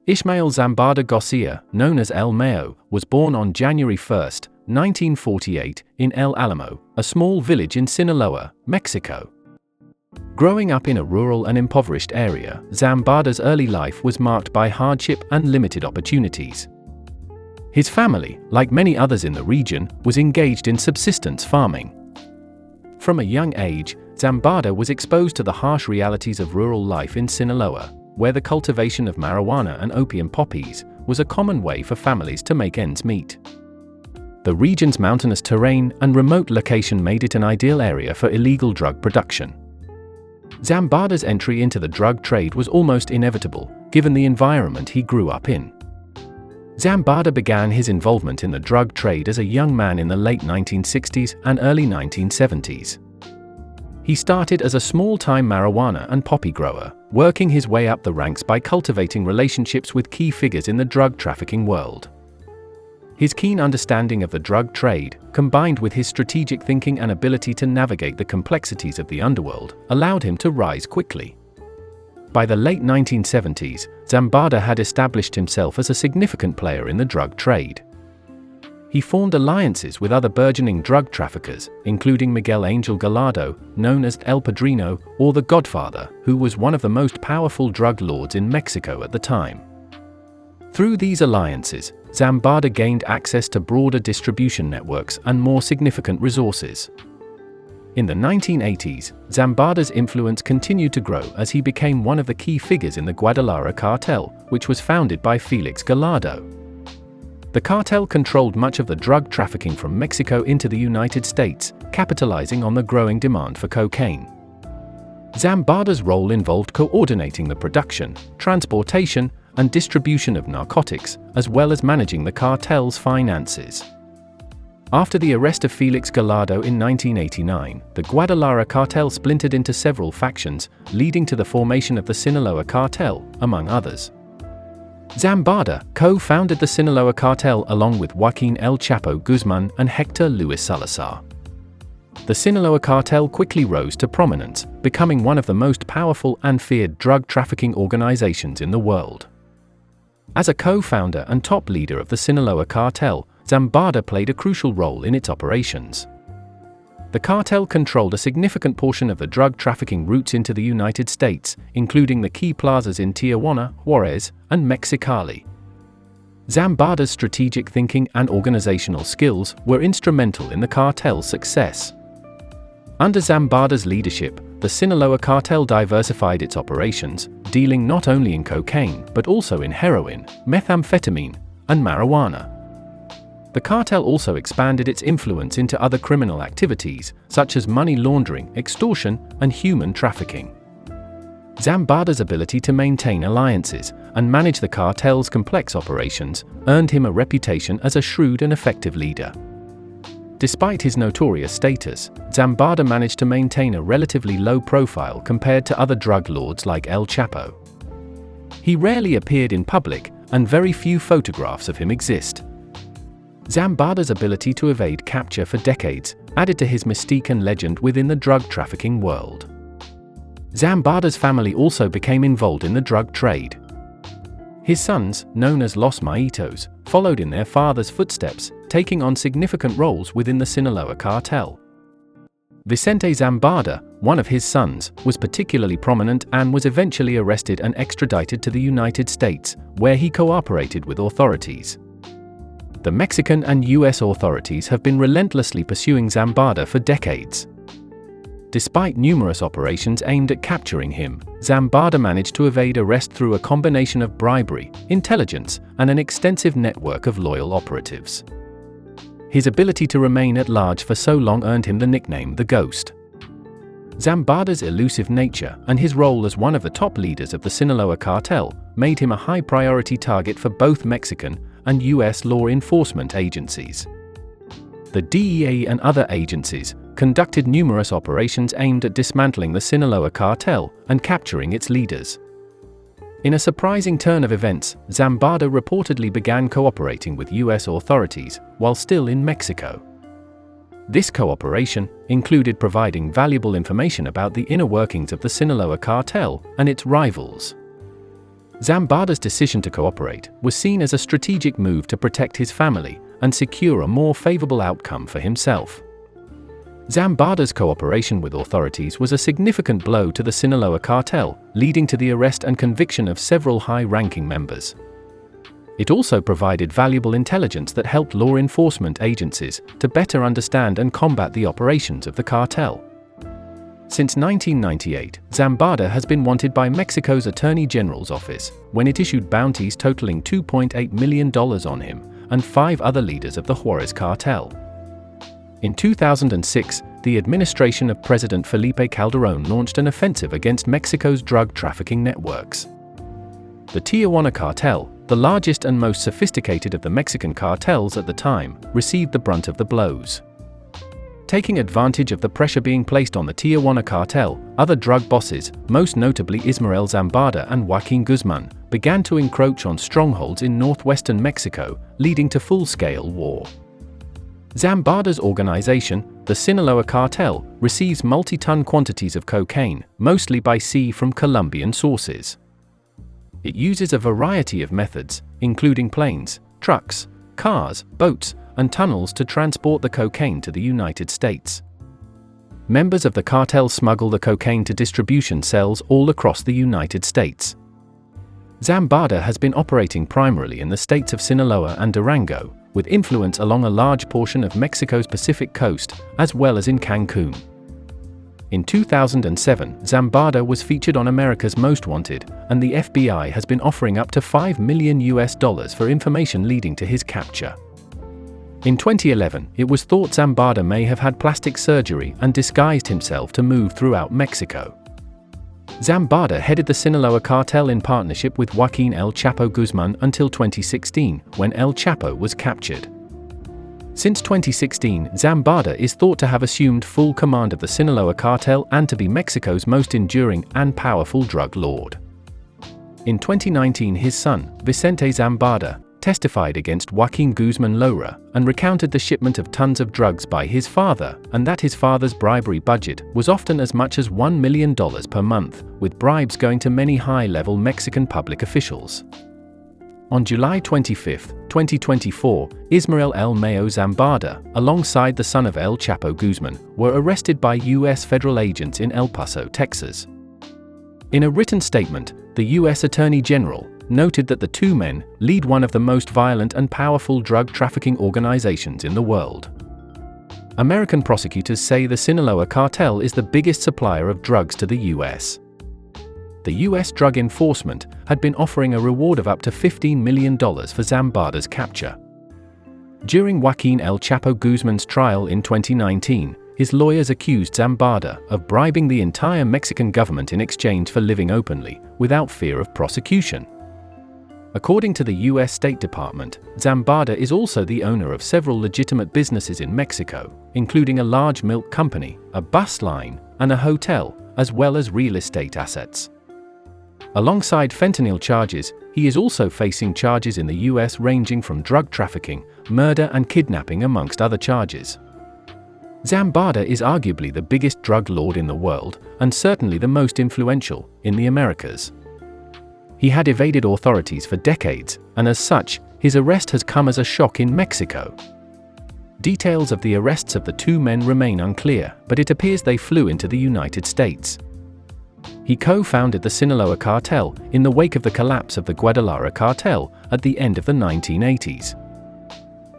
Ismael Zambada García, known as El Mayo, was born on January 1, 1948, in El Alamo, a small village in Sinaloa, Mexico. Growing up in a rural and impoverished area, Zambada's early life was marked by hardship and limited opportunities. His family, like many others in the region, was engaged in subsistence farming. From a young age, Zambada was exposed to the harsh realities of rural life in Sinaloa, where the cultivation of marijuana and opium poppies was a common way for families to make ends meet. The region's mountainous terrain and remote location made it an ideal area for illegal drug production. Zambada's entry into the drug trade was almost inevitable, given the environment he grew up in. Zambada began his involvement in the drug trade as a young man in the late 1960s and early 1970s. He started as a small-time marijuana and poppy grower, working his way up the ranks by cultivating relationships with key figures in the drug trafficking world. His keen understanding of the drug trade, combined with his strategic thinking and ability to navigate the complexities of the underworld, allowed him to rise quickly. By the late 1970s, Zambada had established himself as a significant player in the drug trade. He formed alliances with other burgeoning drug traffickers, including Miguel Ángel Gallardo, known as El Padrino, or the Godfather, who was one of the most powerful drug lords in Mexico at the time. Through these alliances, Zambada gained access to broader distribution networks and more significant resources. In the 1980s, Zambada's influence continued to grow as he became one of the key figures in the Guadalajara Cartel, which was founded by Félix Gallardo. The cartel controlled much of the drug trafficking from Mexico into the United States, capitalizing on the growing demand for cocaine. Zambada's role involved coordinating the production, transportation, and distribution of narcotics, as well as managing the cartel's finances. After the arrest of Félix Gallardo in 1989, the Guadalajara Cartel splintered into several factions, leading to the formation of the Sinaloa Cartel, among others. Zambada co-founded the Sinaloa Cartel along with Joaquín El Chapo Guzmán and Héctor Luis Salazar. The Sinaloa Cartel quickly rose to prominence, becoming one of the most powerful and feared drug trafficking organizations in the world. As a co-founder and top leader of the Sinaloa Cartel, Zambada played a crucial role in its operations. The cartel controlled a significant portion of the drug trafficking routes into the United States, including the key plazas in Tijuana, Juárez, and Mexicali. Zambada's strategic thinking and organizational skills were instrumental in the cartel's success. Under Zambada's leadership, the Sinaloa Cartel diversified its operations, dealing not only in cocaine but also in heroin, methamphetamine, and marijuana. The cartel also expanded its influence into other criminal activities, such as money laundering, extortion, and human trafficking. Zambada's ability to maintain alliances and manage the cartel's complex operations earned him a reputation as a shrewd and effective leader. Despite his notorious status, Zambada managed to maintain a relatively low profile compared to other drug lords like El Chapo. He rarely appeared in public, and very few photographs of him exist. Zambada's ability to evade capture for decades added to his mystique and legend within the drug trafficking world. Zambada's family also became involved in the drug trade. His sons, known as Los Maitos, followed in their father's footsteps, taking on significant roles within the Sinaloa Cartel. Vicente Zambada, one of his sons, was particularly prominent and was eventually arrested and extradited to the United States, where he cooperated with authorities. The Mexican and U.S. authorities have been relentlessly pursuing Zambada for decades. Despite numerous operations aimed at capturing him, Zambada managed to evade arrest through a combination of bribery, intelligence, and an extensive network of loyal operatives. His ability to remain at large for so long earned him the nickname the Ghost. Zambada's elusive nature and his role as one of the top leaders of the Sinaloa Cartel made him a high-priority target for both Mexican and U.S. law enforcement agencies. The DEA and other agencies conducted numerous operations aimed at dismantling the Sinaloa Cartel and capturing its leaders. In a surprising turn of events, Zambada reportedly began cooperating with U.S. authorities while still in Mexico. This cooperation included providing valuable information about the inner workings of the Sinaloa Cartel and its rivals. Zambada's decision to cooperate was seen as a strategic move to protect his family and secure a more favorable outcome for himself. Zambada's cooperation with authorities was a significant blow to the Sinaloa Cartel, leading to the arrest and conviction of several high-ranking members. It also provided valuable intelligence that helped law enforcement agencies to better understand and combat the operations of the cartel. Since 1998, Zambada has been wanted by Mexico's Attorney General's office, when it issued bounties totaling $2.8 million on him and 5 other leaders of the Juarez cartel. In 2006, the administration of President Felipe Calderón launched an offensive against Mexico's drug trafficking networks. The Tijuana Cartel, the largest and most sophisticated of the Mexican cartels at the time, received the brunt of the blows. Taking advantage of the pressure being placed on the Tijuana Cartel, other drug bosses, most notably Ismael Zambada and Joaquín Guzmán, began to encroach on strongholds in northwestern Mexico, leading to full-scale war. Zambada's organization, the Sinaloa Cartel, receives multi-ton quantities of cocaine, mostly by sea from Colombian sources. It uses a variety of methods, including planes, trucks, cars, boats, and tunnels to transport the cocaine to the United States. Members of the cartel smuggle the cocaine to distribution cells all across the United States. Zambada has been operating primarily in the states of Sinaloa and Durango, with influence along a large portion of Mexico's Pacific coast, as well as in Cancun. In 2007, Zambada was featured on America's Most Wanted, and the FBI has been offering up to $5 million for information leading to his capture. In 2011, it was thought Zambada may have had plastic surgery and disguised himself to move throughout Mexico. Zambada headed the Sinaloa Cartel in partnership with Joaquín El Chapo Guzmán until 2016, when El Chapo was captured. Since 2016, Zambada is thought to have assumed full command of the Sinaloa Cartel and to be Mexico's most enduring and powerful drug lord. In 2019, his son, Vicente Zambada, testified against Joaquín Guzmán Loera and recounted the shipment of tons of drugs by his father, and that his father's bribery budget was often as much as $1 million per month, with bribes going to many high-level Mexican public officials. On July 25, 2024, Ismael El Mayo Zambada, alongside the son of El Chapo Guzmán, were arrested by U.S. federal agents in El Paso, Texas. In a written statement, the U.S. Attorney General noted that the two men lead one of the most violent and powerful drug trafficking organizations in the world. American prosecutors say the Sinaloa Cartel is the biggest supplier of drugs to the U.S. The U.S. Drug Enforcement had been offering a reward of up to $15 million for Zambada's capture. During Joaquín El Chapo Guzmán's trial in 2019, his lawyers accused Zambada of bribing the entire Mexican government in exchange for living openly, without fear of prosecution. According to the U.S. State Department, Zambada is also the owner of several legitimate businesses in Mexico, including a large milk company, a bus line, and a hotel, as well as real estate assets. Alongside fentanyl charges, he is also facing charges in the U.S. ranging from drug trafficking, murder and kidnapping amongst other charges. Zambada is arguably the biggest drug lord in the world, and certainly the most influential in the Americas. He had evaded authorities for decades, and as such, his arrest has come as a shock in Mexico. Details of the arrests of the two men remain unclear, but it appears they flew into the United States. He co-founded the Sinaloa Cartel in the wake of the collapse of the Guadalajara Cartel at the end of the 1980s.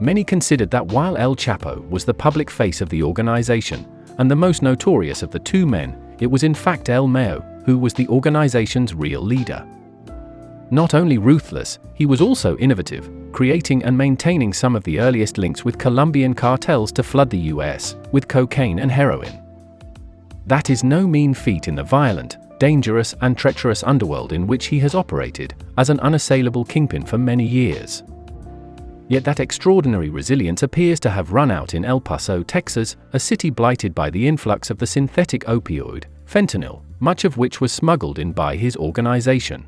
Many considered that while El Chapo was the public face of the organization, and the most notorious of the two men, it was in fact El Mayo who was the organization's real leader. Not only ruthless, he was also innovative, creating and maintaining some of the earliest links with Colombian cartels to flood the U.S. with cocaine and heroin. That is no mean feat in the violent, dangerous and treacherous underworld in which he has operated as an unassailable kingpin for many years. Yet that extraordinary resilience appears to have run out in El Paso, Texas, a city blighted by the influx of the synthetic opioid, fentanyl, much of which was smuggled in by his organization.